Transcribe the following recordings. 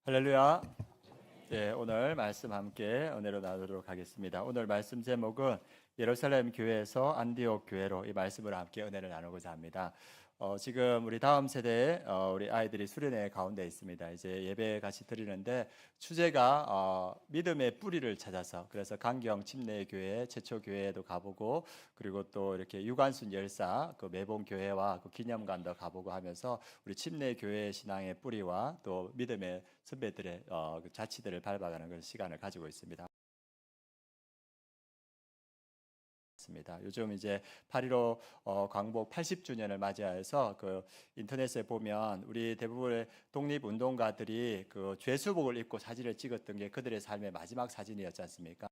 할렐루야. 네, 오늘 말씀 함께 은혜로 나누도록 하겠습니다. 오늘 말씀 제목은 예루살렘 교회에서 안디옥 교회로 이 말씀을 함께 은혜를 나누고자 합니다. 지금 우리 다음 세대에 우리 아이들이 수련회 가운데 있습니다. 이제 예배 같이 드리는데 주제가 믿음의 뿌리를 찾아서, 그래서 강경 침례교회 최초 교회에도 가보고, 그리고 또 이렇게 유관순 열사 그 매봉 교회와 그 기념관도 가보고 하면서 우리 침례교회 신앙의 뿌리와 또 믿음의 선배들의 그 자취들을 밟아가는 그런 시간을 가지고 있습니다. 요즘 이제 8.15 광복 80주년을 맞이해서 그 인터넷에 보면 우리 대부분의 독립운동가들이 그 죄수복을 입고 사진을 찍었던 게 그들의 삶의 마지막 사진이었지 않습니까?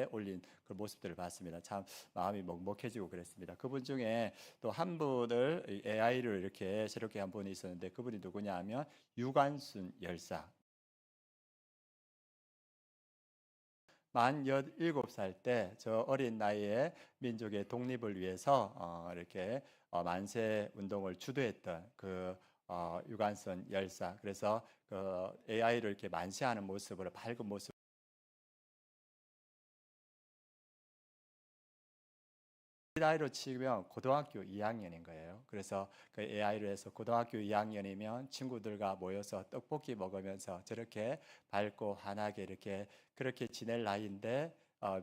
올린 그 모습들을 봤습니다. 참 마음이 먹먹해지고 그랬습니다. 그분 중에 또 한 분을 AI를 이렇게 새롭게 한 분이 있었는데, 그분이 누구냐 하면 유관순 열사. 만 17살 때 저 어린 나이에 민족의 독립을 위해서 이렇게 만세 운동을 주도했던 그 유관순 열사. 그래서 그 AI를 이렇게 만세하는 모습으로, 밝은 모습, 나이로 치면 고등학교 2학년인 거예요. 그래서 그 AI로 해서 고등학교 2학년이면 친구들과 모여서 떡볶이 먹으면서 저렇게 밝고 환하게 이렇게 그렇게 지낼 나이인데,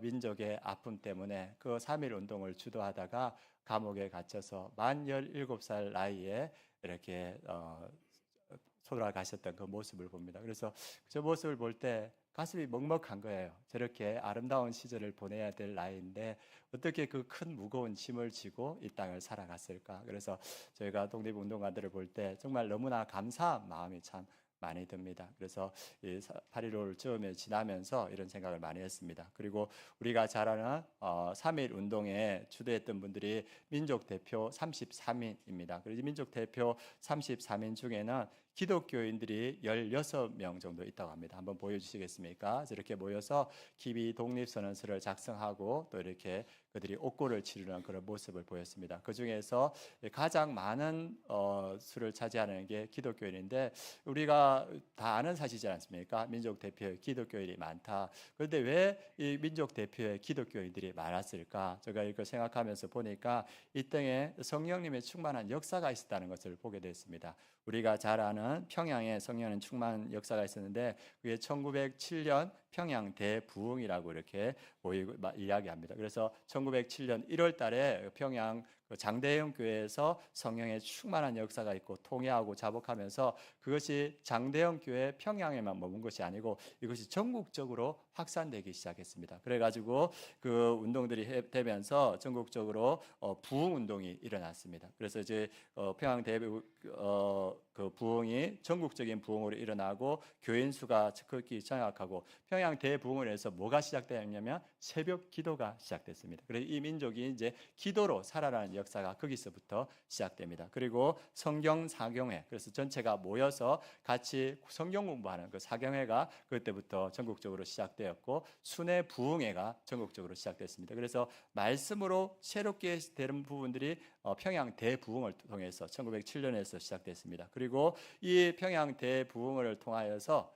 민족의 아픔 때문에 그 3.1 운동을 주도하다가 감옥에 갇혀서 만 17살 나이에 이렇게 돌아가셨던 그 모습을 봅니다. 그래서 저 모습을 볼 때 가슴이 먹먹한 거예요. 저렇게 아름다운 시절을 보내야 될 나이인데 어떻게 그 큰 무거운 짐을 지고 이 땅을 살아갔을까? 그래서 저희가 독립운동가들을 볼 때 정말 너무나 감사한 마음이 참 많이 듭니다. 그래서 이 8.15를 처음에 지나면서 이런 생각을 많이 했습니다. 그리고 우리가 잘 아는 3.1 운동에 주도했던 분들이 민족 대표 33인입니다. 그래서 민족 대표 33인 중에는 기독교인들이 16명 정도 있다고 합니다. 한번 보여주시겠습니까? 이렇게 모여서 기비 독립선언서를 작성하고 또 이렇게 그들이 옥고를 치르는 그런 모습을 보였습니다. 그 중에서 가장 많은 수를 차지하는 게 기독교인인데, 우리가 다 아는 사실이지 않습니까? 민족 대표의 기독교인이 많다. 그런데 왜 이 민족 대표의 기독교인들이 많았을까? 제가 이걸 생각하면서 보니까 이 땅에 성령님의 충만한 역사가 있었다는 것을 보게 됐습니다. 우리가 잘 아는 평양에 성령의 충만 역사가 있었는데, 그게 1907년 평양 대부흥이라고 이렇게 이야기합니다. 그래서 1907년 1월 달에 평양 장대영 교회에서 성령의 충만한 역사가 있고 통회하고 자복하면서, 그것이 장대영 교회 평양에만 머문 것이 아니고 이것이 전국적으로 확산되기 시작했습니다. 그래가지고 그 운동들이 되면서 전국적으로 부흥 운동이 일어났습니다. 그래서 이제 평양 대부 그 부흥이 전국적인 부흥으로 일어나고 교인 수가 극히 장악하고, 평양 대부흥을 해서 뭐가 시작되었냐면 새벽 기도가 시작됐습니다. 그래서 이 민족이 이제 기도로 살아나는 역사가 거기서부터 시작됩니다. 그리고 성경 사경회, 그래서 전체가 모여서 같이 성경 공부하는 그 사경회가 그때부터 전국적으로 시작되었고, 순회 부흥회가 전국적으로 시작됐습니다. 그래서 말씀으로 새롭게 되는 부분들이 평양 대부흥을 통해서 1907년에서 시작됐습니다. 그리고 이 평양 대부흥을 통하여서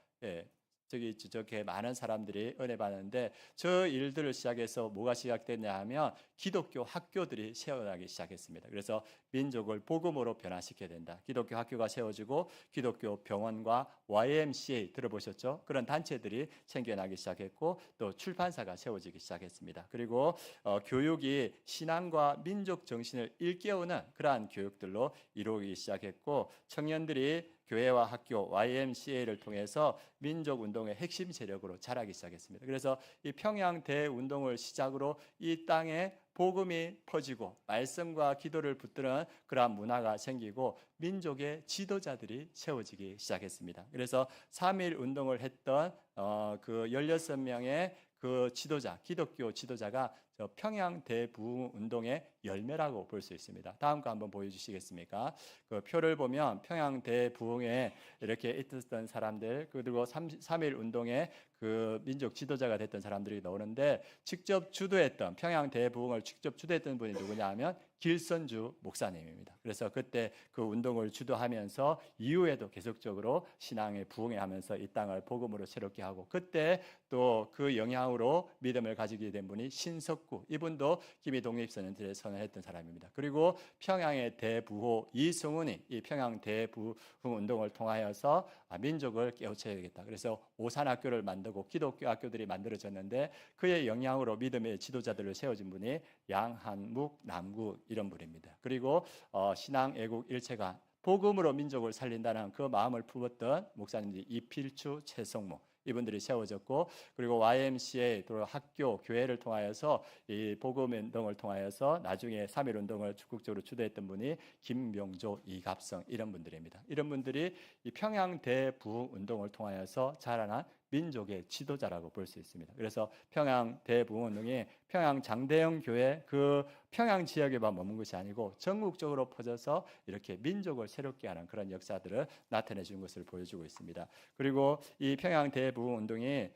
저렇게 많은 사람들이 은혜 받는데, 저 일들을 시작해서 뭐가 시작됐냐 하면 기독교 학교들이 세워나기 시작했습니다. 그래서 민족을 복음으로 변화시켜야 된다. 기독교 학교가 세워지고 기독교 병원과 YMCA 들어보셨죠? 그런 단체들이 생겨나기 시작했고, 또 출판사가 세워지기 시작했습니다. 그리고 교육이 신앙과 민족 정신을 일깨우는 그러한 교육들로 이루어지기 시작했고, 청년들이 교회와 학교 YMCA를 통해서 민족 운동의 핵심 세력으로 자라기 시작했습니다. 그래서 이 평양 대운동을 시작으로 이 땅에 복음이 퍼지고 말씀과 기도를 붙드는 그러한 문화가 생기고 민족의 지도자들이 세워지기 시작했습니다. 그래서 3.1 운동을 했던 그 16명의 그 지도자, 기독교 지도자가 저 평양 대부흥 운동의 열매라고 볼 수 있습니다. 다음 거 한번 보여주시겠습니까? 그 표를 보면 평양 대부흥에 이렇게 있었던 사람들, 그리고 3.1 운동의 그 민족 지도자가 됐던 사람들이 나오는데, 직접 주도했던 평양 대부흥을 직접 주도했던 분이 누구냐 하면 길선주 목사님입니다. 그래서 그때 그 운동을 주도하면서 이후에도 계속적으로 신앙에 부흥하면서 이 땅을 복음으로 새롭게 하고, 그때 또 그 영향으로 믿음을 가지게 된 분이 신석구, 이분도 기미 독립선언들에 선언했던 사람입니다. 그리고 평양의 대부호 이승훈이 이 평양 대부흥 운동을 통하여서 민족을 깨우쳐야겠다. 그래서 오산학교를 만들고 기독교 학교들이 만들어졌는데, 그의 영향으로 믿음의 지도자들을 세워진 분이 양한묵, 남구 이런 분입니다. 그리고 신앙 애국 일체가 복음으로 민족을 살린다는 그 마음을 품었던 목사님들이 이필추, 최성모 이분들이 세워졌고, 그리고 YMCA 또 학교 교회를 통하여서 이 복음 운동을 통하여서 나중에 3.1 운동을 적극적으로 주도했던 분이 김명조, 이갑성 이런 분들입니다. 이런 분들이 이 평양 대부흥 운동을 통하여서 자라난 민족의 지도자라고 볼 수 있습니다. 그래서 평양 대부흥 운동이 평양 장대영 교회 그 평양 지역에만 머문 것이 아니고 전국적으로 퍼져서 이렇게 민족을 새롭게 하는 그런 역사들을 나타내 준 것을 보여주고 있습니다. 그리고 이 평양 대부흥 운동이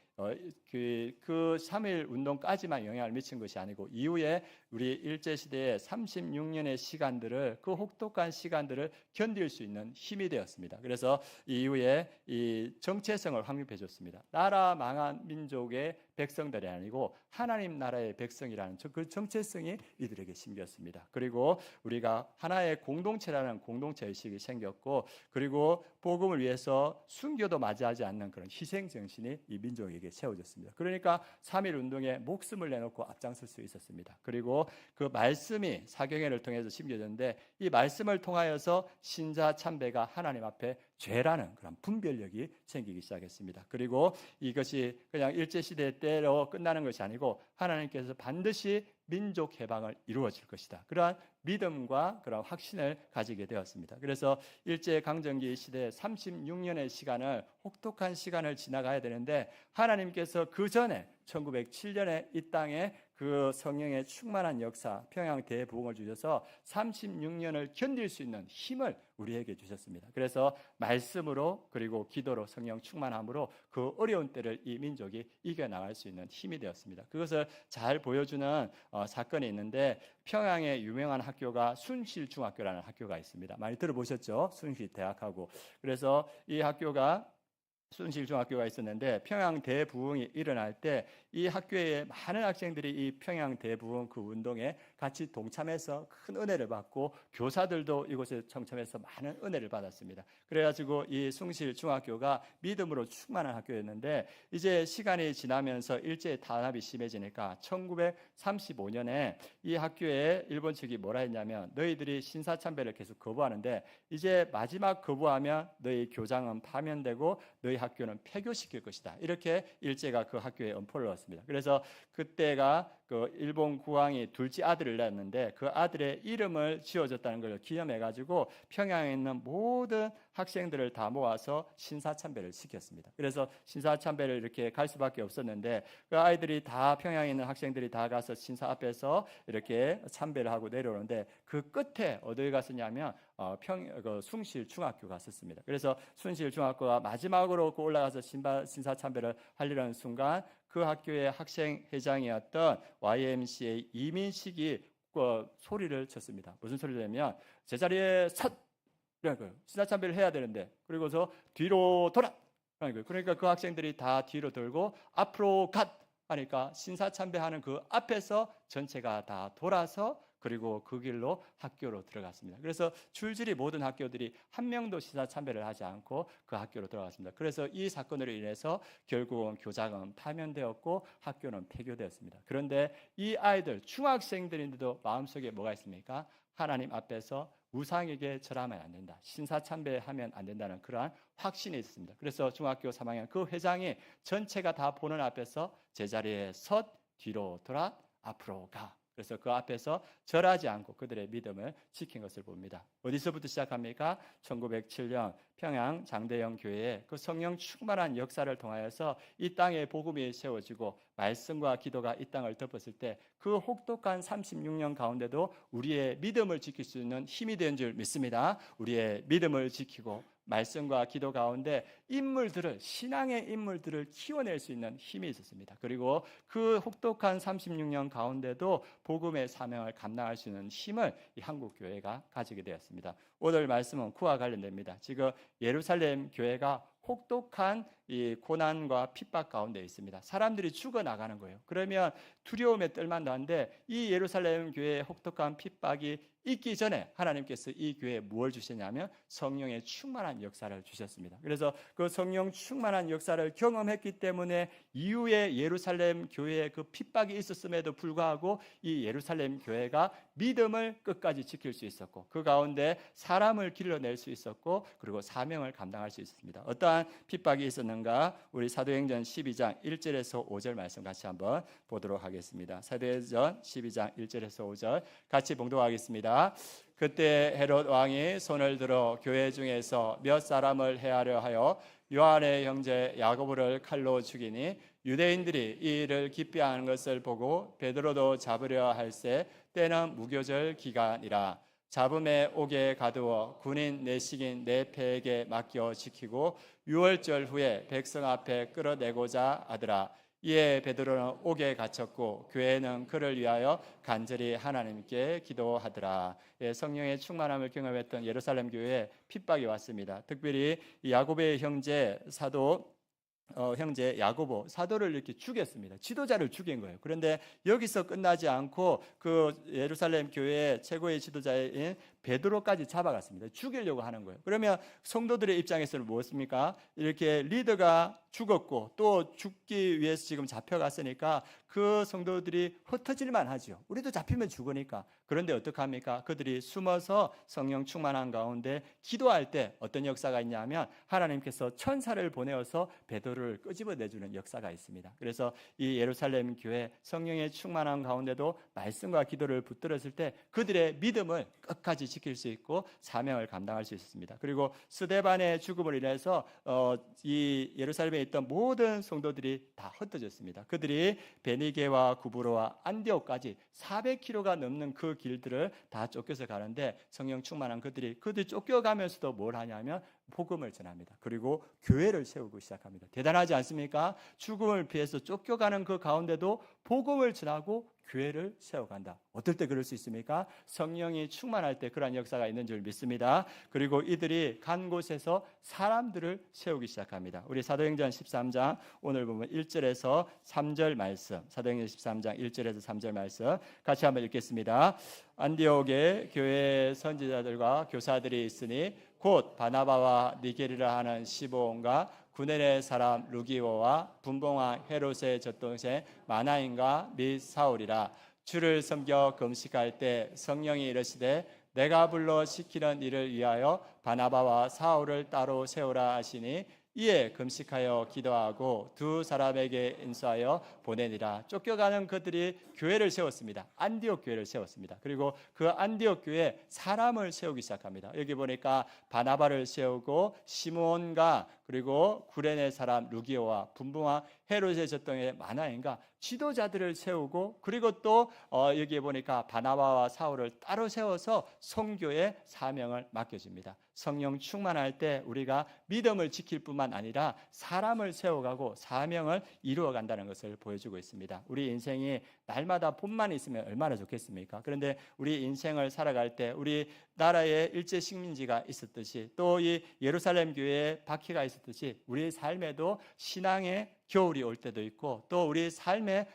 그 3.1 운동까지만 영향을 미친 것이 아니고 이후에 우리 일제시대의 36년의 시간들을, 그 혹독한 시간들을 견딜 수 있는 힘이 되었습니다. 그래서 이후에 이 정체성을 확립해 줬습니다. 나라 망한 민족의 백성들이 아니고 하나님 나라의 백성이라는 그 정체성이 이들에게 심겼습니다. 그리고 우리가 하나의 공동체라는 공동체 의식이 생겼고, 그리고 복음을 위해서 순교도 맞이하지 않는 그런 희생 정신이 이 민족에게 세워졌습니다. 그러니까 3.1 운동에 목숨을 내놓고 앞장설 수 있었습니다. 그리고 그 말씀이 사경회를 통해서 심겨졌는데, 이 말씀을 통하여서 신자 참배가 하나님 앞에 죄라는 그런 분별력이 생기기 시작했습니다. 그리고 이것이 그냥 일제시대 때로 끝나는 것이 아니고 하나님께서 반드시 민족 해방을 이루어질 것이다, 그러한 믿음과 그런 확신을 가지게 되었습니다. 그래서 일제강점기 시대 36년의 시간을, 혹독한 시간을 지나가야 되는데, 하나님께서 그 전에 1907년에 이 땅에 그 성령의 충만한 역사, 평양 대부흥을 주셔서 36년을 견딜 수 있는 힘을 우리에게 주셨습니다. 그래서 말씀으로 그리고 기도로 성령 충만함으로 그 어려운 때를 이 민족이 이겨나갈 수 있는 힘이 되었습니다. 그것을 잘 보여주는 사건이 있는데, 평양에 유명한 학교가 순실중학교라는 학교가 있습니다. 많이 들어보셨죠? 순실대학하고. 그래서 이 학교가 순실중학교가 있었는데, 평양 대부흥이 일어날 때 이 학교에 많은 학생들이 이 평양 대부흥 그 운동에 같이 동참해서 큰 은혜를 받고, 교사들도 이곳에 청참해서 많은 은혜를 받았습니다. 그래가지고 이 숭실중학교가 믿음으로 충만한 학교였는데, 이제 시간이 지나면서 일제의 탄압이 심해지니까 1935년에 이 학교에 일본 측이 뭐라 했냐면, 너희들이 신사참배를 계속 거부하는데 이제 마지막 거부하면 너희 교장은 파면되고 너희 학교는 폐교시킬 것이다, 이렇게 일제가 그 학교에 엄포를 넣었습니다. 그래서 그때가 그 일본 국왕이 둘째 아들을 낳았는데, 그 아들의 이름을 지어줬다는 걸 기념해가지고 평양에 있는 모든 학생들을 다 모아서 신사참배를 시켰습니다. 그래서 신사참배를 이렇게 갈 수밖에 없었는데, 그 아이들이 다, 평양에 있는 학생들이 다 가서 신사 앞에서 이렇게 참배를 하고 내려오는데, 그 끝에 어디에 갔었냐면 숭실중학교 갔었습니다. 그래서 숭실중학교가 마지막으로 올라가서 신사참배를 하려는 순간, 그 학교의 학생회장이었던 YMCA 이민식이 소리를 쳤습니다. 무슨 소리를 하냐면, 제자리에 섰! 신사참배를 해야 되는데, 그리고서 뒤로 돌아! 그러니까 그 학생들이 다 뒤로 돌고 앞으로 갓! 하니까 신사참배하는 그 앞에서 전체가 다 돌아서, 그리고 그 길로 학교로 들어갔습니다. 그래서 줄줄이 모든 학교들이 한 명도 신사참배를 하지 않고 그 학교로 들어갔습니다. 그래서 이 사건으로 인해서 결국은 교장은 파면되었고 학교는 폐교되었습니다. 그런데 이 아이들, 중학생들인데도 마음속에 뭐가 있습니까? 하나님 앞에서 우상에게 절하면 안 된다, 신사참배하면 안 된다는 그러한 확신이 있습니다. 그래서 중학교 3학년 그 회장이 전체가 다 보는 앞에서 제자리에 섰, 뒤로 돌아, 앞으로 가. 그래서 그 앞에서 절하지 않고 그들의 믿음을 지킨 것을 봅니다. 어디서부터 시작합니까? 1907년 평양 장대영 교회에 그 성령 충만한 역사를 통하여서 이 땅에 복음이 세워지고 말씀과 기도가 이 땅을 덮었을 때, 그 혹독한 36년 가운데도 우리의 믿음을 지킬 수 있는 힘이 된 줄 믿습니다. 우리의 믿음을 지키고 말씀과 기도 가운데 신앙의 인물들을 키워낼 수 있는 힘이 있었습니다. 그리고 그 혹독한 36년 가운데도 복음의 사명을 감당할 수 있는 힘을 이 한국 교회가 가지게 되었습니다. 오늘 말씀은 그와 관련됩니다. 지금 예루살렘 교회가 혹독한 이 고난과 핍박 가운데 있습니다. 사람들이 죽어나가는 거예요. 그러면 두려움에 떨만도 한데 이 예루살렘 교회의 혹독한 핍박이 있기 전에 하나님께서 이 교회에 무엇을 주셨냐면 성령의 충만한 역사를 주셨습니다. 그래서 그 성령 충만한 역사를 경험했기 때문에 이후에 예루살렘 교회에 그 핍박이 있었음에도 불구하고 이 예루살렘 교회가 믿음을 끝까지 지킬 수 있었고 그 가운데 사람을 길러낼 수 있었고 그리고 사명을 감당할 수 있었습니다. 어떠한 핍박이 있었는가? 우리 사도행전 12장 1절에서 5절 말씀 같이 한번 보도록 하겠습니다. 사도행전 12장 1절에서 5절 같이 봉독하겠습니다. 그때 헤롯 왕이 손을 들어 교회 중에서 몇 사람을 해하려 하여 요한의 형제 야고보를 칼로 죽이니 유대인들이 이 일을 기피하는 것을 보고 베드로도 잡으려 할세 때는 무교절 기간이라. 잡음에 옥에 가두어 군인 내식인 네 패에게 맡겨 지키고 6월절 후에 백성 앞에 끌어내고자 하더라. 이에 베드로는 옥에 갇혔고 교회는 그를 위하여 간절히 하나님께 기도하더라. 성령의 충만함을 경험했던 예루살렘 교회에 핍박이 왔습니다. 특별히 야고보의 형제 형제 야고보 사도를 이렇게 죽였습니다. 지도자를 죽인 거예요. 그런데 여기서 끝나지 않고 그 예루살렘 교회의 최고의 지도자인 베드로까지 잡아갔습니다. 죽이려고 하는 거예요. 그러면 성도들의 입장에서는 무엇입니까? 이렇게 리더가 죽었고 또 죽기 위해서 지금 잡혀갔으니까 그 성도들이 흩어질만 하죠. 우리도 잡히면 죽으니까. 그런데 어떡합니까? 그들이 숨어서 성령 충만한 가운데 기도할 때 어떤 역사가 있냐면 하나님께서 천사를 보내어서 베드로를 끄집어내주는 역사가 있습니다. 그래서 이 예루살렘 교회 성령의 충만한 가운데도 말씀과 기도를 붙들었을 때 그들의 믿음을 끝까지 지킬 수 있고 사명을 감당할 수 있었습니다. 그리고 스데반의 죽음을 인해서 이 예루살렘에 있던 모든 성도들이 다 흩어졌습니다. 그들이 베니게와 구브로와 안디옥까지 400km가 넘는 그 길들을 다 쫓겨서 가는데 성령 충만한 그들이 쫓겨가면서도 뭘 하냐면 복음을 전합니다. 그리고 교회를 세우고 시작합니다. 대단하지 않습니까? 죽음을 피해서 쫓겨가는 그 가운데도 복음을 전하고 교회를 세워간다. 어떨 때 그럴 수 있습니까? 성령이 충만할 때 그러한 역사가 있는 줄 믿습니다. 그리고 이들이 간 곳에서 사람들을 세우기 시작합니다. 우리 사도행전 13장 오늘 보면 1절에서 3절 말씀, 사도행전 13장 1절에서 3절 말씀 같이 한번 읽겠습니다. 안디옥에 교회 선지자들과 교사들이 있으니 곧 바나바와 니게리라 하는 시므온과 구레네 사람 루기오와 분봉왕 헤롯의 젖동생 마나인과 및 사울이라. 주를 섬겨 금식할 때 성령이 이르시되 내가 불러 시키는 일을 위하여 바나바와 사울을 따로 세우라 하시니 이에 금식하여 기도하고 두 사람에게 인수하여 보내니라. 쫓겨가는 그들이 교회를 세웠습니다. 안디옥 교회를 세웠습니다. 그리고 그 안디옥 교회에 사람을 세우기 시작합니다. 여기 보니까 바나바를 세우고 시므온과 그리고 구레네 사람 루기오와 분봉왕 헤롯의 젖동의 마나인과 지도자들을 세우고 그리고 또 여기에 보니까 바나바와 사울을 따로 세워서 선교의 사명을 맡겨줍니다. 성령 충만할 때 우리가 믿음을 지킬 뿐만 아니라 사람을 세워가고 사명을 이루어간다는 것을 보여주고 있습니다. 우리 인생이 날마다 봄만 있으면 얼마나 좋겠습니까? 그런데 우리 인생을 살아갈 때 우리 나라에 일제 식민지가 있었듯이 또 이 예루살렘 교회에 박해가 있었듯이 우리 삶에도 신앙의 겨울이 올 때도 있고 또 우리 삶의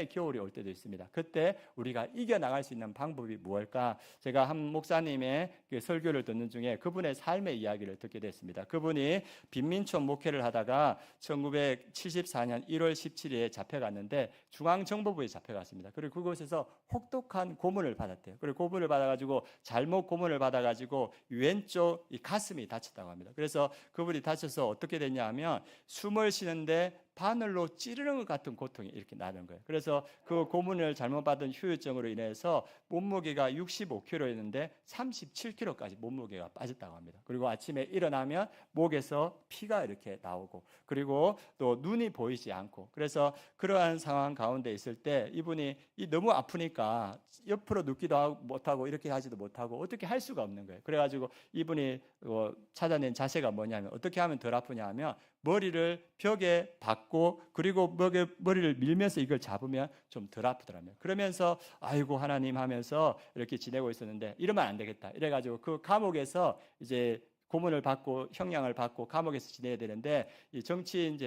겨울이 올 때도 있습니다. 그때 우리가 이겨나갈 수 있는 방법이 무엇일까? 제가 한 목사님의 그 설교를 듣는 중에 그분의 삶의 이야기를 듣게 됐습니다. 그분이 빈민촌 목회를 하다가 1974년 1월 17일에 잡혀갔는데 중앙정보부에 잡혀갔습니다. 그리고 그곳에서 혹독한 고문을 받았대요. 그리고 고문을 받아가지고 잘못 고문을 받아가지고 왼쪽 이 가슴이 다쳤다고 합니다. 그래서 그분이 다쳐서 어떻게 됐냐 하면 숨을 쉬는데 바늘로 찌르는 것 같은 고통이 이렇게 나는 거예요. 그래서 그 고문을 잘못 받은 후유증으로 인해서 몸무게가 65kg였는데 37kg까지 몸무게가 빠졌다고 합니다. 그리고 아침에 일어나면 목에서 피가 이렇게 나오고, 그리고 또 눈이 보이지 않고, 그래서 그러한 상황 가운데 있을 때 이분이 너무 아프니까 옆으로 눕기도 못하고 이렇게 하지도 못하고 어떻게 할 수가 없는 거예요. 그래가지고 이분이 찾아낸 자세가 뭐냐면, 어떻게 하면 덜 아프냐 하면 머리를 벽에 박고, 그리고 머리를 밀면서 이걸 잡으면 좀 덜 아프더라고요. 그러면서 아이고 하나님 하면서 이렇게 지내고 있었는데, 이러면 안 되겠다 이래가지고 그 감옥에서 이제 고문을 받고 형량을 받고 감옥에서 지내야 되는데, 이 정치인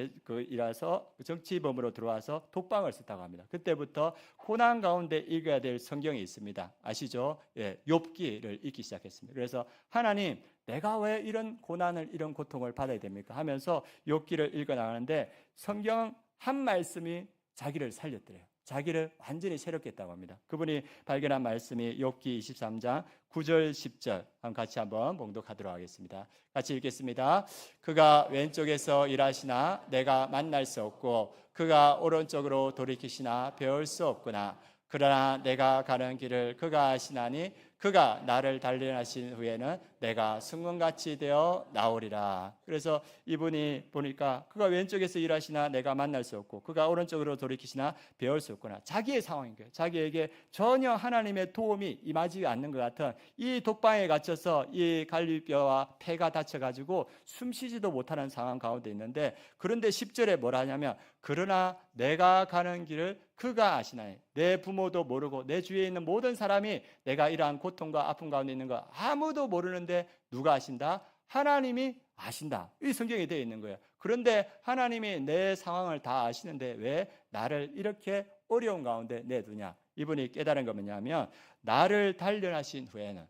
이라서 정치범으로 들어와서 독방을 썼다고 합니다. 그때부터 고난 가운데 읽어야 될 성경이 있습니다. 아시죠? 예, 욥기를 읽기 시작했습니다. 그래서 하나님, 내가 왜 이런 고난을, 이런 고통을 받아야 됩니까? 하면서 욥기를 읽어 나가는데, 성경 한 말씀이 자기를 살렸더래요. 자기를 완전히 새롭게 했다고 합니다. 그분이 발견한 말씀이 욥기 23장 9절 10절 같이 한번 봉독하도록 하겠습니다. 같이 읽겠습니다. 그가 왼쪽에서 일하시나 내가 만날 수 없고, 그가 오른쪽으로 돌이키시나 배울 수 없구나. 그러나 내가 가는 길을 그가 아시나니 그가 나를 단련하신 후에는 내가 승문같이 되어 나오리라. 그래서 이분이 보니까 그가 왼쪽에서 일하시나 내가 만날 수 없고, 그가 오른쪽으로 돌이키시나 배울 수 없구나. 자기의 상황인 거예요. 자기에게 전혀 하나님의 도움이 임하지 않는 것 같은 이 독방에 갇혀서 이 갈비뼈와 폐가 다쳐가지고 숨쉬지도 못하는 상황 가운데 있는데, 그런데 10절에 뭐라 하냐면, 그러나 내가 가는 길을 그가 아시나니. 내 부모도 모르고 내 주위에 있는 모든 사람이 내가 이러한 고통과 아픔 가운데 있는 거 아무도 모르는데 누가 아신다? 하나님이 아신다. 이 성경에 되어 있는 거예요. 그런데 하나님이 내 상황을 다 아시는데 왜 나를 이렇게 어려운 가운데 내두냐? 이분이 깨달은 건 뭐냐면, 나를 단련하신 후에는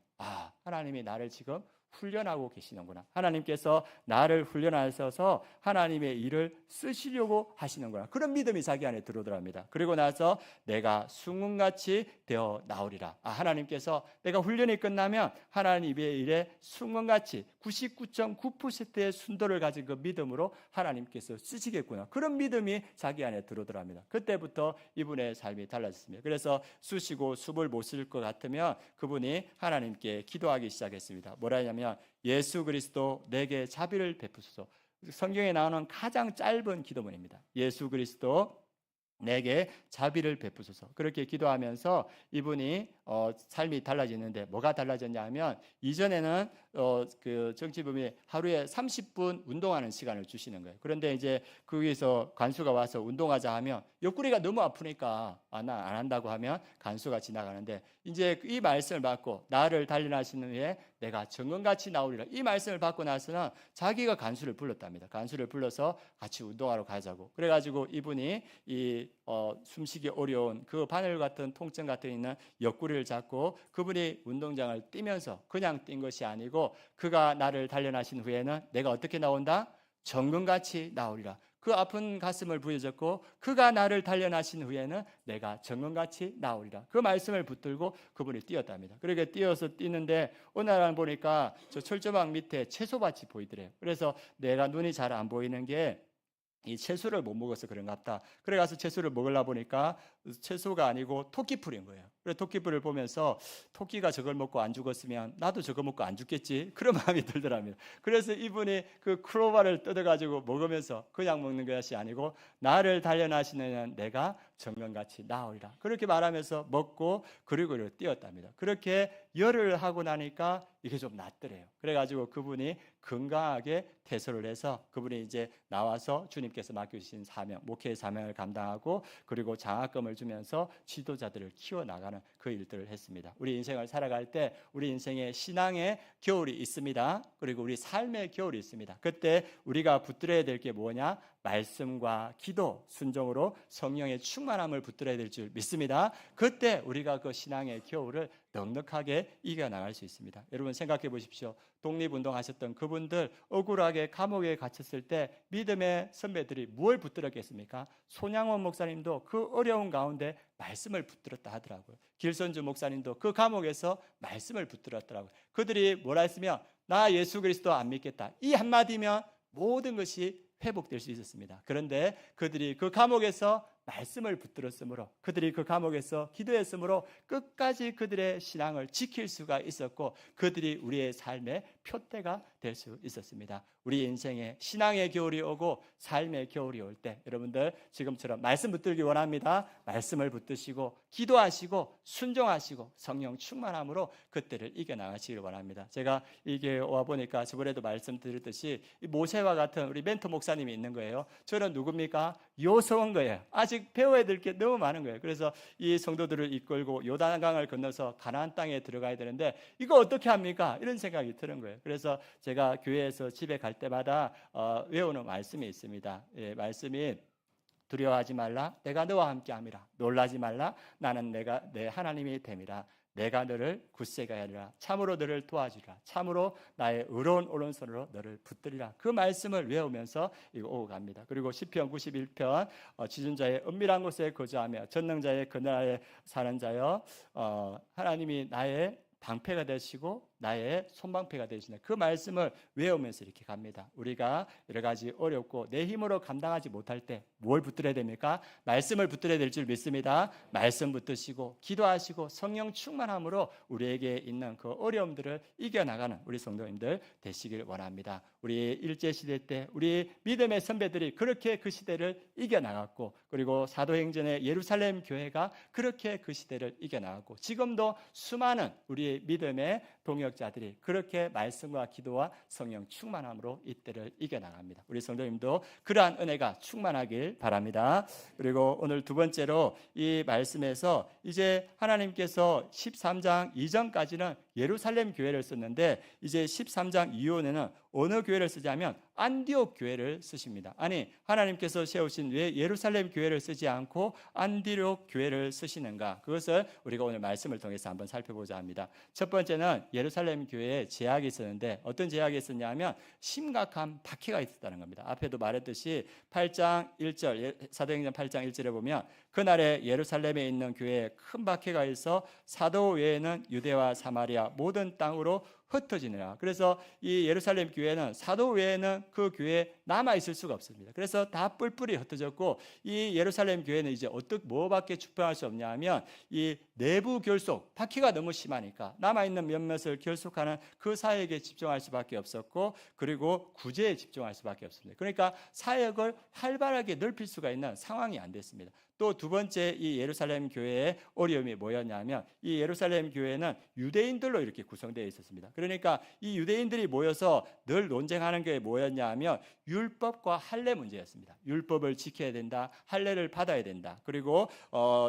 하나님이 나를 지금 훈련하고 계시는구나. 하나님께서 나를 훈련하셔서 하나님의 일을 쓰시려고 하시는구나. 그런 믿음이 자기 안에 들어오더랍니다. 그리고 나서 내가 숭문같이 되어 나오리라. 하나님께서 내가 훈련이 끝나면 하나님의 일에 숭문같이 99.9%의 순도를 가진 그 믿음으로 하나님께서 쓰시겠구나. 그런 믿음이 자기 안에 들어오더랍니다. 그때부터 이분의 삶이 달라졌습니다. 그래서 쑤시고 숨을 못 쉴 것 같으면 그분이 하나님께 기도하기 시작했습니다. 뭐라 하냐면, 예수 그리스도 내게 자비를 베푸소서. 성경에 나오는 가장 짧은 기도문입니다. 예수 그리스도 내게 자비를 베푸소서. 그렇게 기도하면서 이분이 삶이 달라지는데, 뭐가 달라졌냐 하면, 이전에는 그 정치범이 하루에 30분 운동하는 시간을 주시는 거예요. 그런데 이제 거기서 간수가 와서 운동하자 하면 옆구리가 너무 아프니까 안 한다고 하면 간수가 지나가는데, 이제 이 말씀을 받고 나를 단련하시는 후에 내가 정금같이 나오리라, 이 말씀을 받고 나서는 자기가 간수를 불렀답니다. 간수를 불러서 같이 운동하러 가자고. 그래가지고 이분이 이 숨쉬기 어려운 그 바늘 같은 통증 같은 있는 옆구리를 잡고 그분이 운동장을 뛰면서 그냥 뛴 것이 아니고, 그가 나를 단련하신 후에는 내가 어떻게 나온다? 정금같이 나오리라. 그 아픈 가슴을 부여잡고 그가 나를 단련하신 후에는 내가 정금같이 나오리라. 그 말씀을 붙들고 그분이 뛰었답니다. 그렇게 뛰어서 뛰는데 어느 날 보니까 저 철조망 밑에 채소밭이 보이더래요. 그래서 내가 눈이 잘 안 보이는 게 이 채소를 못 먹어서 그런가 보다. 그래 가서 채소를 먹으려 보니까 채소가 아니고 토끼풀인 거예요. 그래 토끼풀을 보면서 토끼가 저걸 먹고 안 죽었으면 나도 저거 먹고 안 죽겠지, 그런 마음이 들더랍니다. 그래서 이분이 그 크로바를 뜯어가지고 먹으면서 그냥 먹는 것이 아니고, 나를 단련하시는 내가 정금같이 나오리라, 그렇게 말하면서 먹고 그리고 뛰었답니다. 그렇게 열흘 하고 나니까 이게 좀 낫더래요. 그래가지고 그분이 건강하게 퇴소를 해서 그분이 이제 나와서 주님께서 맡겨주신 사명, 목회의 사명을 감당하고, 그리고 장학금을 주면서 지도자들을 키워나가는 그 일들을 했습니다. 우리 인생을 살아갈 때 우리 인생에 신앙의 겨울이 있습니다. 그리고 우리 삶의 겨울이 있습니다. 그때 우리가 붙들어야 될 게 뭐냐? 말씀과 기도, 순종으로 성령의 충만함을 붙들어야 될 줄 믿습니다. 그때 우리가 그 신앙의 겨울을 넉넉하게 이겨나갈 수 있습니다. 여러분 생각해 보십시오. 독립운동하셨던 그분들 억울하게 감옥에 갇혔을 때 믿음의 선배들이 뭘 붙들었겠습니까? 손양원 목사님도 그 어려운 가운데 말씀을 붙들었다 하더라고요. 길선주 목사님도 그 감옥에서 말씀을 붙들었더라고요. 그들이 뭐라 했으면 나 예수 그리스도 안 믿겠다, 이 한마디면 모든 것이 회복될 수 있었습니다. 그런데 그들이 그 감옥에서 말씀을 붙들었으므로, 그들이 그 감옥에서 기도했으므로 끝까지 그들의 신앙을 지킬 수가 있었고, 그들이 우리의 삶의 표대가 될 수 있었습니다. 우리 인생에 신앙의 겨울이 오고 삶의 겨울이 올 때 여러분들 지금처럼 말씀 붙들기 원합니다. 말씀을 붙드시고 기도하시고 순종하시고 성령 충만함으로 그때를 이겨나가시길 원합니다. 제가 이게 와 보니까 저번에도 말씀드렸듯이 모세와 같은 우리 멘토 목사님이 있는 거예요. 저는 누굽니까? 요성인 거예요. 아직 배워야 될 게 너무 많은 거예요. 그래서 이 성도들을 이끌고 요단강을 건너서 가나안 땅에 들어가야 되는데 이거 어떻게 합니까? 이런 생각이 드는 거예요. 그래서 제가 교회에서 집에 갈 때마다 외우는 말씀이 있습니다. 예, 말씀이 두려워하지 말라, 내가 너와 함께함이라. 놀라지 말라, 나는 내 하나님이 됨이라. 내가 너를 굳세게 하리라. 참으로 너를 도와주리라. 참으로 나의 의로운 오른손으로 너를 붙들리라. 그 말씀을 외우면서 이거 오고 갑니다. 그리고 시편 91편 지존자의 은밀한 곳에 거주하며 전능자의 그늘에 사는 자여, 하나님이 나의 방패가 되시고 나의 손방패가 되시는 그 말씀을 외우면서 이렇게 갑니다. 우리가 여러 가지 어렵고 내 힘으로 감당하지 못할 때 뭘 붙들어야 됩니까? 말씀을 붙들어야 될 줄 믿습니다. 말씀 붙드시고 기도하시고 성령 충만함으로 우리에게 있는 그 어려움들을 이겨나가는 우리 성도님들 되시길 원합니다. 우리 일제시대 때 우리 믿음의 선배들이 그렇게 그 시대를 이겨나갔고, 그리고 사도행전의 예루살렘 교회가 그렇게 그 시대를 이겨나갔고, 지금도 수많은 우리 믿음의 동역자들이 그렇게 말씀과 기도와 성령 충만함으로 이때를 이겨나갑니다. 우리 성도님도 그러한 은혜가 충만하길 바랍니다. 그리고 오늘 두 번째로 이 말씀에서 이제 하나님께서 13장 이전까지는 예루살렘 교회를 썼는데 이제 13장 이후에는 어느 교회를 쓰자면 안디옥 교회를 쓰십니다. 아니, 하나님께서 세우신 왜 예루살렘 교회를 쓰지 않고 안디옥 교회를 쓰시는가? 그것을 우리가 오늘 말씀을 통해서 한번 살펴보자 합니다. 첫 번째는 예루살렘 교회에 제약이 있었는데 어떤 제약이 있었냐면 심각한 박해가 있었다는 겁니다. 앞에도 말했듯이 8장 1절, 사도행전 8장 1절에 보면 그날에 예루살렘에 있는 교회에 큰 박해가 있어 사도 외에는 유대와 사마리아 모든 땅으로 흩어지느라. 그래서 이 예루살렘 교회는 사도 외에는 그 교회에 남아 있을 수가 없습니다. 그래서 다 뿔뿔이 흩어졌고, 이 예루살렘 교회는 이제 뭐밖에 주장할 수 없냐 하면 이 내부 결속, 박해가 너무 심하니까 남아 있는 몇몇을 결속하는 그 사역에 집중할 수밖에 없었고, 그리고 구제에 집중할 수밖에 없습니다. 그러니까 사역을 활발하게 넓힐 수가 있는 상황이 안 됐습니다. 또 두 번째 이 예루살렘 교회의 어려움이 뭐였냐면 이 예루살렘 교회는 유대인들로 이렇게 구성되어 있었습니다. 그러니까 이 유대인들이 모여서 늘 논쟁하는 게 뭐였냐 하면 율법과 할례 문제였습니다. 율법을 지켜야 된다, 할례를 받아야 된다, 그리고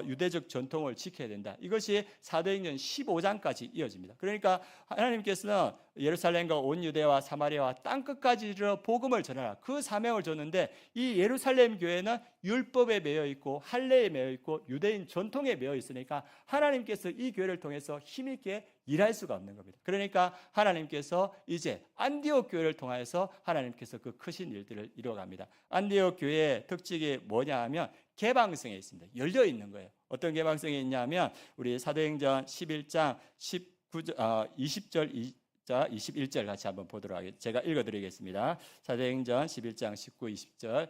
유대적 전통을 지켜야 된다. 이것이 사도행전 15장까지 이어집니다. 그러니까 하나님께서는 예루살렘과 온 유대와 사마리아와 땅끝까지 이르러 복음을 전하라, 그 사명을 줬는데 이 예루살렘 교회는 율법에 매여 있고 할례에 매여 있고 유대인 전통에 매여 있으니까 하나님께서 이 교회를 통해서 힘있게 일할 수가 없는 겁니다. 그러니까 하나님께서 이제 안디옥 교회를 통해서 하나님께서 그 크신 일들을 이루어갑니다. 안디옥 교회의 특징이 뭐냐 하면 개방성에 있습니다. 열려 있는 거예요. 어떤 개방성이 있냐면 우리 사도행전 11장 20절 21절 같이 한번 보도록 하겠습니다. 제가 읽어드리겠습니다. 사도행전 11장 19, 20절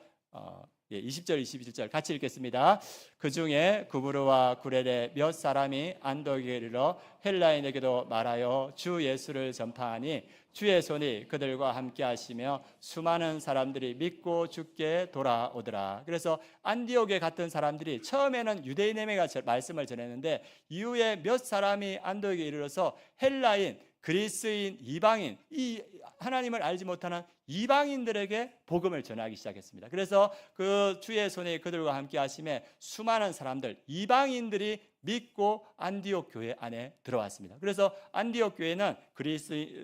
20절 21절 같이 읽겠습니다. 그 중에 구브르와 구레네 몇 사람이 안독에 이르러 헬라인에게도 말하여 주 예수를 전파하니 주의 손이 그들과 함께 하시며 수많은 사람들이 믿고 주께 돌아오더라. 그래서 안디옥에 갔던 사람들이 처음에는 유대인에게 말씀을 전했는데 이후에 몇 사람이 안독에 이르러서 헬라인, 그리스인, 이방인, 이 하나님을 알지 못하는 이방인들에게 복음을 전하기 시작했습니다. 그래서 그 주의 손에 그들과 함께 하심에 수많은 사람들, 이방인들이 믿고 안디옥 교회 안에 들어왔습니다. 그래서 안디옥 교회는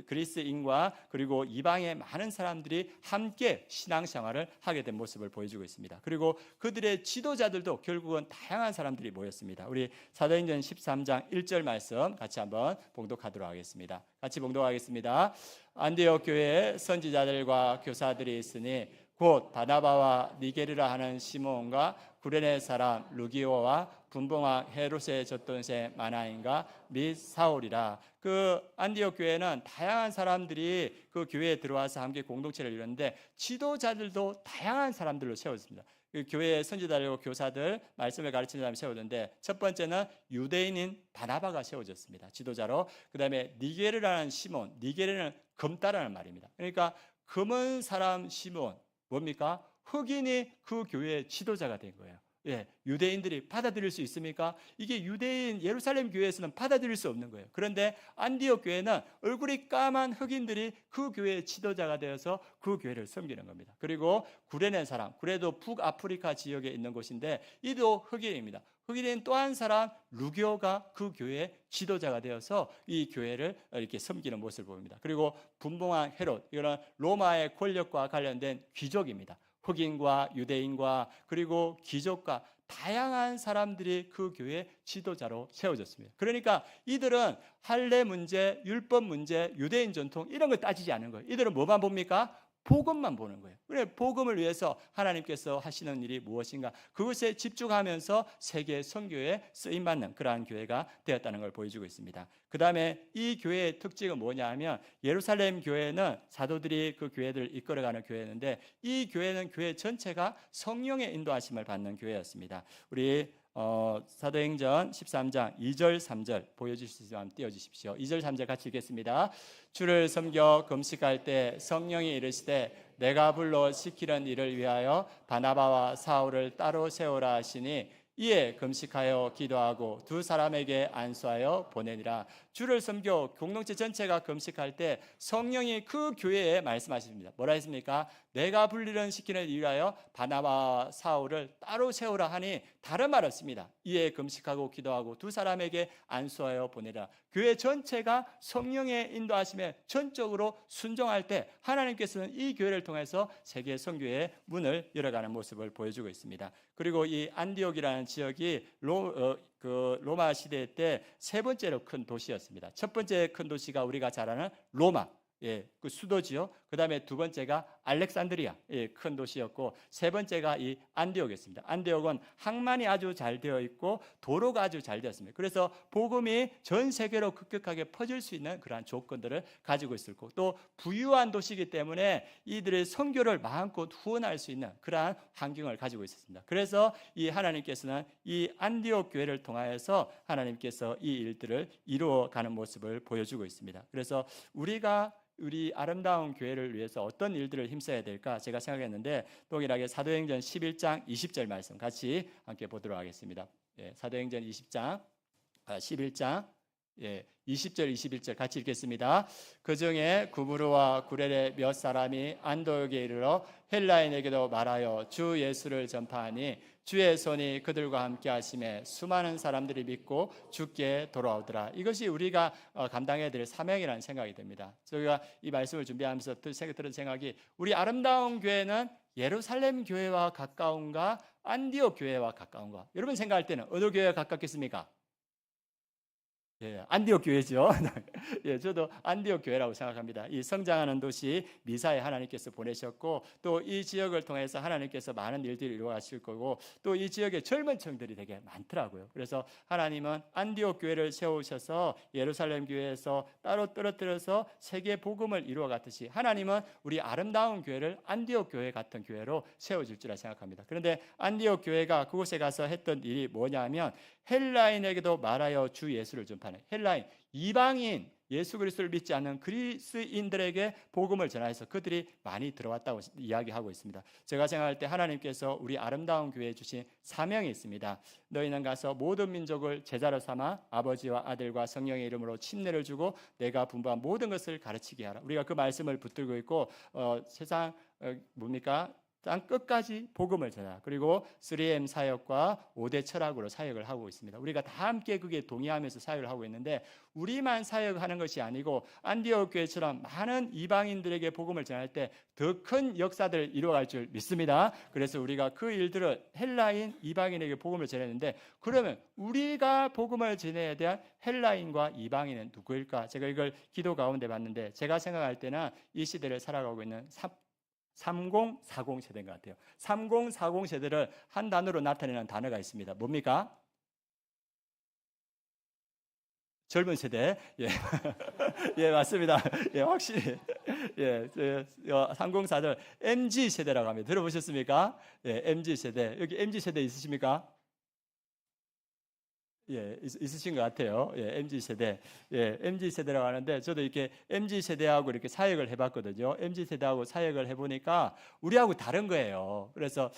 그리스인과 그리고 이방의 많은 사람들이 함께 신앙생활을 하게 된 모습을 보여주고 있습니다. 그리고 그들의 지도자들도 결국은 다양한 사람들이 모였습니다. 우리 사도행전 13장 1절 말씀 같이 한번 봉독하도록 하겠습니다. 같이 봉독하겠습니다. 안디옥 교회에 선지자들과 교사들이 있으니 곧 바나바와 니게르라 하는 시몬과 구레네 사람 루기오와 분봉왕 헤롯의 젖돈새 마나인과 및 사울이라. 그 안디옥 교회는 다양한 사람들이 그 교회에 들어와서 함께 공동체를 이루는데 지도자들도 다양한 사람들로 세웠습니다. 그 교회의 선지자들과 교사들, 말씀을 가르치는 사람이 세워졌는데, 첫 번째는 유대인인 바나바가 세워졌습니다. 지도자로. 그 다음에 니게르라는 시몬, 니게르는 검다라는 말입니다. 그러니까 검은 사람 시몬, 뭡니까? 흑인이 그 교회의 지도자가 된 거예요. 예, 유대인들이 받아들일 수 있습니까? 이게 유대인 예루살렘 교회에서는 받아들일 수 없는 거예요. 그런데 안디옥 교회는 얼굴이 까만 흑인들이 그 교회의 지도자가 되어서 그 교회를 섬기는 겁니다. 그리고 구레네 사람, 구레도 북아프리카 지역에 있는 곳인데 이도 흑인입니다. 흑인인 또 한 사람 루교가 그 교회의 지도자가 되어서 이 교회를 이렇게 섬기는 모습을 보입니다. 그리고 분봉왕 헤롯, 이거는 로마의 권력과 관련된 귀족입니다. 흑인과 유대인과 그리고 귀족과 다양한 사람들이 그 교회의 지도자로 세워졌습니다. 그러니까 이들은 할례 문제, 율법 문제, 유대인 전통 이런 걸 따지지 않는 거예요. 이들은 뭐만 봅니까? 복음만 보는 거예요. 그래, 복음을 위해서 하나님께서 하시는 일이 무엇인가, 그것에 집중하면서 세계 선교에 쓰임받는 그러한 교회가 되었다는 걸 보여주고 있습니다. 그 다음에 이 교회의 특징은 뭐냐 하면, 예루살렘 교회는 사도들이 그 교회들을 이끌어가는 교회였는데, 이 교회는 교회 전체가 성령의 인도하심을 받는 교회였습니다. 우리 사도행전 13장 2절 3절 보여주실 수 있으면 띄워주십시오. 2절 3절 같이 읽겠습니다. 주를 섬겨 금식할 때 성령이 이르시되 내가 불러 시키는 일을 위하여 바나바와 사울을 따로 세우라 하시니 이에 금식하여 기도하고 두 사람에게 안수하여 보내니라. 주를 섬겨 공동체 전체가 금식할 때 성령이 그 교회에 말씀하십니다. 뭐라 했습니까? 내가 불리는 시키는 일을 위하여 바나바와 사울을 따로 세우라 하니, 다른 말 없습니다. 이에 금식하고 기도하고 두 사람에게 안수하여 보내라. 교회 전체가 성령의 인도하심에 전적으로 순종할 때 하나님께서는 이 교회를 통해서 세계 선교의 문을 열어가는 모습을 보여주고 있습니다. 그리고 이 안디옥이라는 지역이 로마 시대 때 세 번째로 큰 도시였습니다. 첫 번째 큰 도시가 우리가 잘 아는 로마, 그 수도지요. 그 다음에 두 번째가 알렉산드리아, 큰 도시였고, 세 번째가 이 안디옥이었습니다. 안디옥은 항만이 아주 잘 되어 있고 도로가 아주 잘 되었습니다. 그래서 복음이 전 세계로 급격하게 퍼질 수 있는 그러한 조건들을 가지고 있었고, 또 부유한 도시이기 때문에 이들의 선교를 마음껏 후원할 수 있는 그러한 환경을 가지고 있었습니다. 그래서 이 하나님께서는 이 안디옥 교회를 통하여서 하나님께서 이 일들을 이루어가는 모습을 보여주고 있습니다. 그래서 우리 아름다운 교회를 위해서 어떤 일들을 힘써야 될까 제가 생각했는데, 동일하게 사도행전 11장 20절 말씀 같이 함께 보도록 하겠습니다. 사도행전 11장 20절 21절 같이 읽겠습니다. 그 중에 구브르와 구레네 몇 사람이 안디옥에 이르러 헬라인에게도 말하여 주 예수를 전파하니 주의 손이 그들과 함께 하심에 수많은 사람들이 믿고 주께 돌아오더라. 이것이 우리가 감당해야 될 사명이라는 생각이 듭니다. 저희가 이 말씀을 준비하면서 들은 생각이, 우리 아름다운 교회는 예루살렘 교회와 가까운가 안디옥 교회와 가까운가? 여러분 생각할 때는 어느 교회가 가깝겠습니까? 안디옥 교회죠. 저도 안디옥 교회라고 생각합니다. 이 성장하는 도시 미사에 하나님께서 보내셨고, 또 이 지역을 통해서 하나님께서 많은 일들을 이루어가실 거고, 또 이 지역에 젊은 층들이 되게 많더라고요. 그래서 하나님은 안디옥 교회를 세우셔서 예루살렘 교회에서 따로 떨어뜨려서 세계 복음을 이루어갔듯이, 하나님은 우리 아름다운 교회를 안디옥 교회 같은 교회로 세워줄 줄 생각합니다. 그런데 안디옥 교회가 그곳에 가서 했던 일이 뭐냐면, 헬라인에게도 말하여 주 예수를 전파하는, 헬라인, 이방인, 예수 그리스도를 믿지 않는 그리스인들에게 복음을 전하여서 그들이 많이 들어왔다고 이야기하고 있습니다. 제가 생각할 때 하나님께서 우리 아름다운 교회에 주신 사명이 있습니다. 너희는 가서 모든 민족을 제자로 삼아 아버지와 아들과 성령의 이름으로 침례를 주고 내가 분부한 모든 것을 가르치게 하라. 우리가 그 말씀을 붙들고 있고, 세상 뭡니까? 땅 끝까지 복음을 전하, 그리고 3M 사역과 5대 철학으로 사역을 하고 있습니다. 우리가 다 함께 그게 동의하면서 사역을 하고 있는데, 우리만 사역하는 것이 아니고 안디옥 교회처럼 많은 이방인들에게 복음을 전할 때 더 큰 역사들을 이루어갈 줄 믿습니다. 그래서 우리가 그 일들을 헬라인, 이방인에게 복음을 전했는데, 그러면 우리가 복음을 전해야 될 헬라인과 이방인은 누구일까? 제가 이걸 기도 가운데 봤는데, 제가 생각할 때는 이 시대를 살아가고 있는 3040 세대인 것 같아요. 3040 세대를 한 단어로 나타내는 단어가 있습니다. 뭡니까? 젊은 세대. 예. 예, 맞습니다. 예, 확실히. 예, 304들 MZ 세대라고 합니다. 들어보셨습니까? 예, MZ 세대. 여기 MZ 세대 있으십니까? 예, 있으신 것 같아요. 예, MZ 세대. 예, MZ 세대라고 하는데 저도 이렇게 MZ 세대하고 이렇게 사역을 해봤거든요. MZ 세대하고 사역을 해보니까 우리하고 다른 거예요. 그래서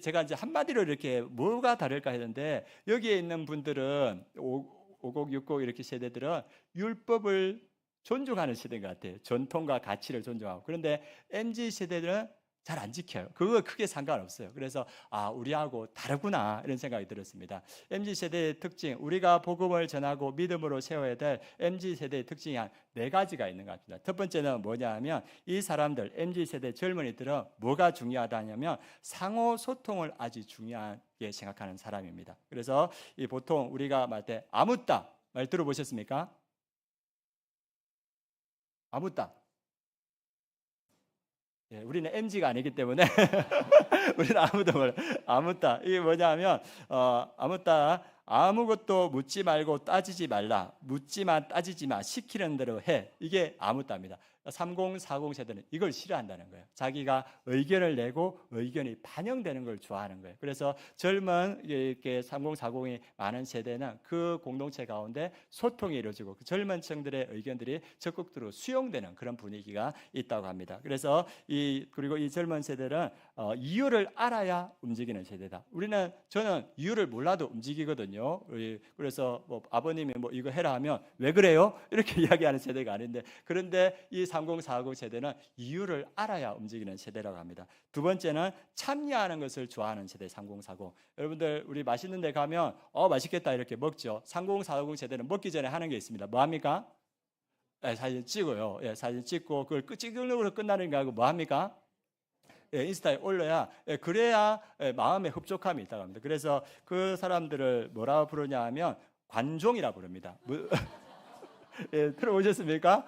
제가 이제 한마디로 이렇게 뭐가 다를까 했는데 여기에 있는 분들은 50, 60 이렇게 세대들은 율법을 존중하는 세대인 것 같아요. 전통과 가치를 존중하고. 그런데 MZ 세대들은 잘 안 지켜요. 그거 크게 상관없어요. 그래서 우리하고 다르구나 이런 생각이 들었습니다. MZ 세대의 특징, 우리가 복음을 전하고 믿음으로 세워야 될 MZ 세대의 특징이 한 4가지가 있는 것 같습니다. 첫 번째는 뭐냐 하면 이 사람들, MZ 세대 젊은이들은 뭐가 중요하다냐면 상호 소통을 아주 중요하게 생각하는 사람입니다. 그래서 보통 우리가 말 때 아무따 말 들어보셨습니까? 아무따. 예, 우리는 MZ가 아니기 때문에 우리는 아무도 몰라. 아무따. 이게 뭐냐면 아무따 아무것도 묻지 말고 따지지 말라. 묻지마 따지지 마. 시키는 대로 해. 이게 아무따입니다. 3040 세대는 이걸 싫어한다는 거예요. 자기가 의견을 내고 의견이 반영되는 걸 좋아하는 거예요. 그래서 젊은 이렇게 3040이 많은 세대는 그 공동체 가운데 소통이 이루어지고 그 젊은 층들의 의견들이 적극적으로 수용되는 그런 분위기가 있다고 합니다. 그래서 그리고 이 젊은 세대는 이유를 알아야 움직이는 세대다. 저는 이유를 몰라도 움직이거든요. 그래서 아버님이 이거 해라 하면 왜 그래요? 이렇게 이야기하는 세대가 아닌데, 그런데 이 3040 세대는 이유를 알아야 움직이는 세대라고 합니다. 두 번째는 참여하는 것을 좋아하는 세대 3040. 여러분들 우리 맛있는 데 가면 맛있겠다 이렇게 먹죠. 3040 세대는 먹기 전에 하는 게 있습니다. 뭐 합니까? 사진 찍어요. 사진 찍고 그걸 찍으려고 끝나는 거 하고 뭐 합니까? 인스타에 올려야, 그래야 마음의 흡족함이 있다고 합니다. 그래서 그 사람들을 뭐라 부르냐 하면 관종이라 부릅니다. 들어보셨습니까?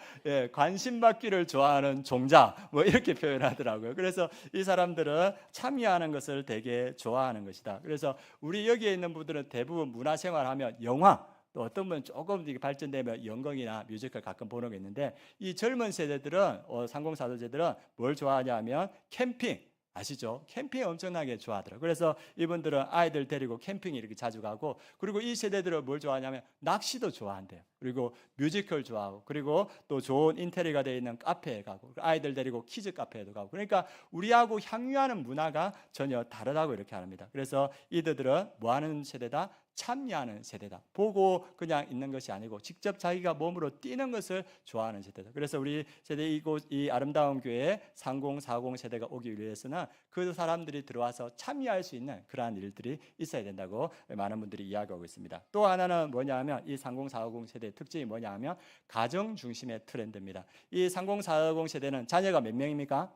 관심 받기를 좋아하는 종자, 이렇게 표현하더라고요. 그래서 이 사람들은 참여하는 것을 되게 좋아하는 것이다. 그래서 우리 여기에 있는 분들은 대부분 문화생활하면 영화, 또 어떤 분은 조금 발전되면 연극이나 뮤지컬 가끔 보는 게 있는데, 이 젊은 세대들은 3040 세대들은 뭘 좋아하냐 하면 캠핑, 아시죠? 캠핑 엄청나게 좋아하더라고요. 그래서 이분들은 아이들 데리고 캠핑 이렇게 자주 가고, 그리고 이 세대들은 뭘 좋아하냐면 낚시도 좋아한대요. 그리고 뮤지컬 좋아하고, 그리고 또 좋은 인테리어가 되어 있는 카페에 가고, 아이들 데리고 키즈 카페에도 가고. 그러니까 우리하고 향유하는 문화가 전혀 다르다고 이렇게 합니다. 그래서 이들은 뭐 하는 세대다? 참여하는 세대다. 보고 그냥 있는 것이 아니고 직접 자기가 몸으로 뛰는 것을 좋아하는 세대다. 그래서 우리 세대 이 아름다운 교회에 3040 세대가 오기 위해서는 그 사람들이 들어와서 참여할 수 있는 그러한 일들이 있어야 된다고 많은 분들이 이야기하고 있습니다. 또 하나는 뭐냐 하면 이 3040 세대의 특징이 뭐냐 하면 가정 중심의 트렌드입니다. 이 3040 세대는 자녀가 몇 명입니까?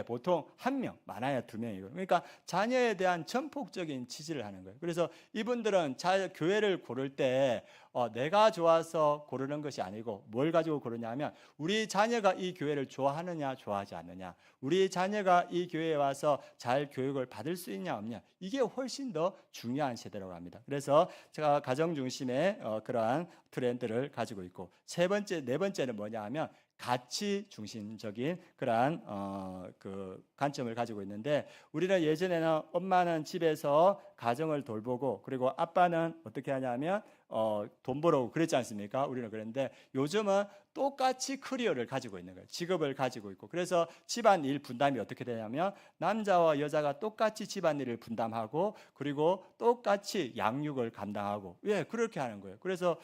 보통 1명, 많아야 2명이고, 그러니까 자녀에 대한 전폭적인 지지를 하는 거예요. 그래서 이분들은 교회를 고를 때 내가 좋아서 고르는 것이 아니고 뭘 가지고 고르냐 하면 우리 자녀가 이 교회를 좋아하느냐 좋아하지 않느냐, 우리 자녀가 이 교회에 와서 잘 교육을 받을 수 있냐 없냐, 이게 훨씬 더 중요한 세대라고 합니다. 그래서 제가 가정 중심의 그러한 트렌드를 가지고 있고, 네 번째는 뭐냐 하면 가치 중심적인 그러한 그 관점을 가지고 있는데, 우리는 예전에는 엄마는 집에서 가정을 돌보고, 그리고 아빠는 어떻게 하냐면 돈 벌어오고 그랬지 않습니까? 우리는 그랬는데 요즘은 똑같이 커리어를 가지고 있는 거예요. 직업을 가지고 있고, 그래서 집안일 분담이 어떻게 되냐면 남자와 여자가 똑같이 집안일을 분담하고, 그리고 똑같이 양육을 감당하고, 그렇게 하는 거예요. 그래서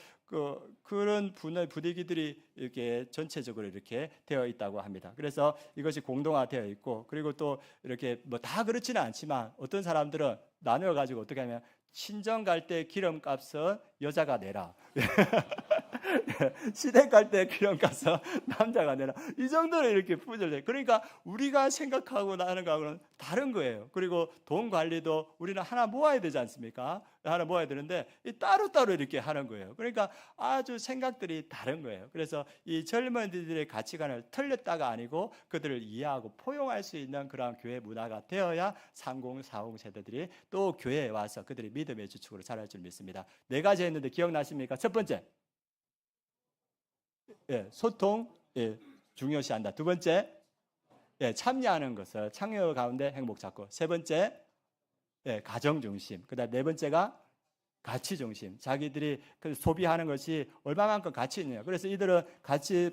그런 분위기들이 이렇게 전체적으로 이렇게 되어 있다고 합니다. 그래서 이것이 공동화되어 있고, 그리고 또 이렇게 다 그렇지는 않지만 어떤 사람들은 나누어 가지고 어떻게 하면 친정 갈 때 기름값은 여자가 내라. 시댁 갈 때 기름 가서 남자가 내라. 이 정도로 이렇게 부절돼. 그러니까 우리가 생각하고 나는 거하고는 다른 거예요. 그리고 돈 관리도 우리는 하나 모아야 되지 않습니까? 하나 모아야 되는데 따로따로 이렇게 하는 거예요. 그러니까 아주 생각들이 다른 거예요. 그래서 이 젊은이들의 가치관을 틀렸다가 아니고 그들을 이해하고 포용할 수 있는 그런 교회 문화가 되어야 30, 40 세대들이 또 교회에 와서 그들이 믿음의 주축으로 자랄 줄 믿습니다. 네 가지 했는데 기억나십니까? 첫 번째, 소통, 중요시한다. 두 번째, 참여하는 것을 참여 가운데 행복 찾고. 세 번째, 가정 중심. 그다음 네 번째가 가치 중심. 자기들이 소비하는 것이 얼마만큼 가치 있느냐. 그래서 이들은 같이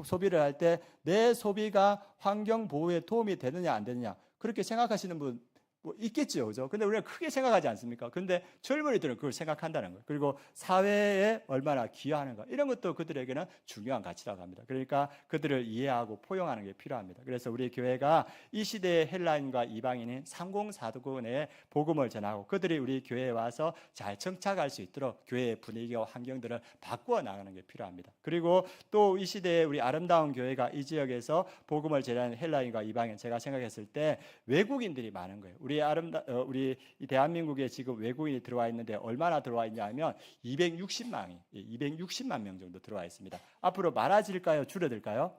소비를 할 때 내 소비가 환경 보호에 도움이 되느냐 안 되느냐 그렇게 생각하시는 분 뭐 있겠죠, 그죠? 근데 우리가 크게 생각하지 않습니까? 근데 젊은이들은 그걸 생각한다는 거예요. 그리고 사회에 얼마나 기여하는가 이런 것도 그들에게는 중요한 가치라고 합니다. 그러니까 그들을 이해하고 포용하는 게 필요합니다. 그래서 우리 교회가 이 시대의 헬라인과 이방인인 3040군에 복음을 전하고 그들이 우리 교회에 와서 잘 정착할 수 있도록 교회의 분위기와 환경들을 바꾸어 나가는 게 필요합니다. 그리고 또 이 시대에 우리 아름다운 교회가 이 지역에서 복음을 전하는 헬라인과 이방인 제가 생각했을 때 외국인들이 많은 거예요. 우리 이 대한민국에 지금 외국인이 들어와 있는데 얼마나 들어와 있냐면 260만 명 정도 들어와 있습니다. 앞으로 많아질까요? 줄어들까요?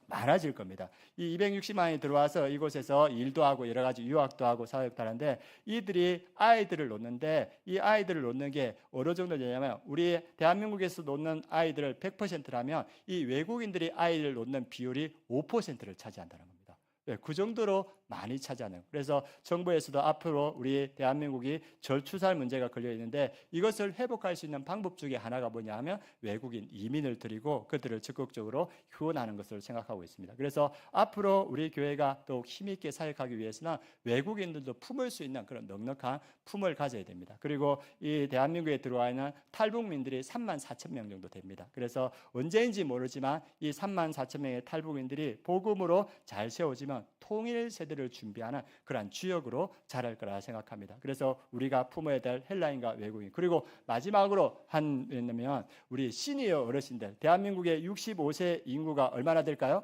많아질 겁니다. 이 260만이 들어와서 이곳에서 일도 하고 여러 가지 유학도 하고 사역도 하는데 이들이 아이들을 놓는데 이 아이들을 놓는 게 어느 정도 되냐면 우리 대한민국에서 놓는 아이들을 100%라면 이 외국인들이 아이를 놓는 비율이 5%를 차지한다는 겁니다. 그 정도로 많이 차지하는. 그래서 정부에서도 앞으로 우리 대한민국이 저출산 문제가 걸려 있는데 이것을 회복할 수 있는 방법 중에 하나가 뭐냐 하면 외국인 이민을 들이고 그들을 적극적으로 후원하는 것을 생각하고 있습니다. 그래서 앞으로 우리 교회가 더욱 힘있게 사역하기 위해서는 외국인들도 품을 수 있는 그런 넉넉한 품을 가져야 됩니다. 그리고 이 대한민국에 들어와 있는 탈북민들이 3만 4천 명 정도 됩니다. 그래서 언제인지 모르지만 이 3만 4천 명의 탈북민들이 복음으로 잘 세워지면 통일 세대를 준비하는 그러한 주역으로 자랄 거라 생각합니다. 그래서 우리가 품어야 될 헬라인과 외국인 그리고 마지막으로 한면 우리 시니어 어르신들 대한민국의 65세 인구가 얼마나 될까요?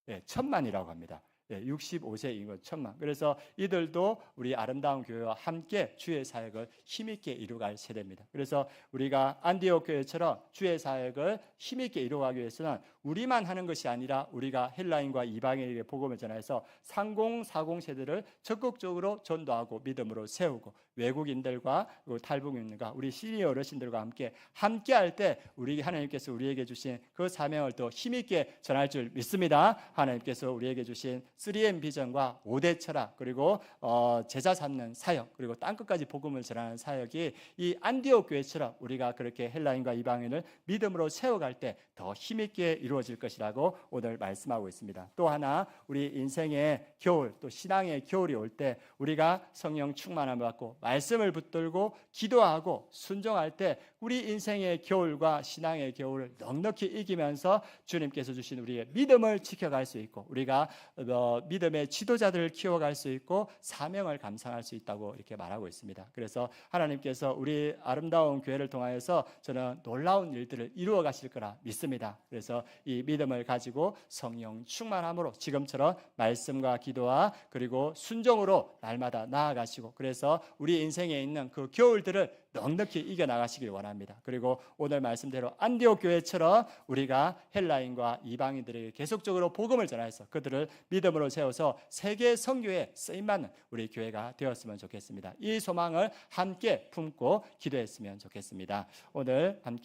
1,000만이라고 합니다. 65세 인구 1,000만. 그래서 이들도 우리 아름다운 교회와 함께 주의 사역을 힘있게 이루어갈 세대입니다. 그래서 우리가 안디옥 교회처럼 주의 사역을 힘있게 이루어가기 위해서는 우리만 하는 것이 아니라 우리가 헬라인과 이방인에게 복음을 전해서 30, 40 세대를 적극적으로 전도하고 믿음으로 세우고 외국인들과 탈북민들과 우리 시니어 어르신들과 함께 할 때 우리 하나님께서 우리에게 주신 그 사명을 더 힘있게 전할 줄 믿습니다. 하나님께서 우리에게 주신 3M 비전과 5대 철학 그리고 제자 삼는 사역 그리고 땅끝까지 복음을 전하는 사역이 이 안디옥 교회처럼 우리가 그렇게 헬라인과 이방인을 믿음으로 세워갈 때 더 힘있게 이루어질 것이라고 오늘 말씀하고 있습니다. 또 하나 우리 인생의 겨울 또 신앙의 겨울이 올 때 우리가 성령 충만함을 받고 말씀을 붙들고 기도하고 순종할 때 우리 인생의 겨울과 신앙의 겨울을 넉넉히 이기면서 주님께서 주신 우리의 믿음을 지켜갈 수 있고 우리가 믿음의 지도자들을 키워갈 수 있고 사명을 감당할 수 있다고 이렇게 말하고 있습니다. 그래서 하나님께서 우리 아름다운 교회를 통하여서 저는 놀라운 일들을 이루어 가실 거라 믿습니다. 그래서 이 믿음을 가지고 성령 충만함으로 지금처럼 말씀과 기도와 그리고 순종으로 날마다 나아가시고 그래서 우리 인생에 있는 그 겨울들을 넉넉히 이겨나가시길 원합니다. 그리고 오늘 말씀대로 안디옥 교회처럼 우리가 헬라인과 이방인들에게 계속적으로 복음을 전해서 그들을 믿음으로 세워서 세계 선교에 쓰임받는 우리 교회가 되었으면 좋겠습니다. 이 소망을 함께 품고 기도했으면 좋겠습니다. 오늘 함께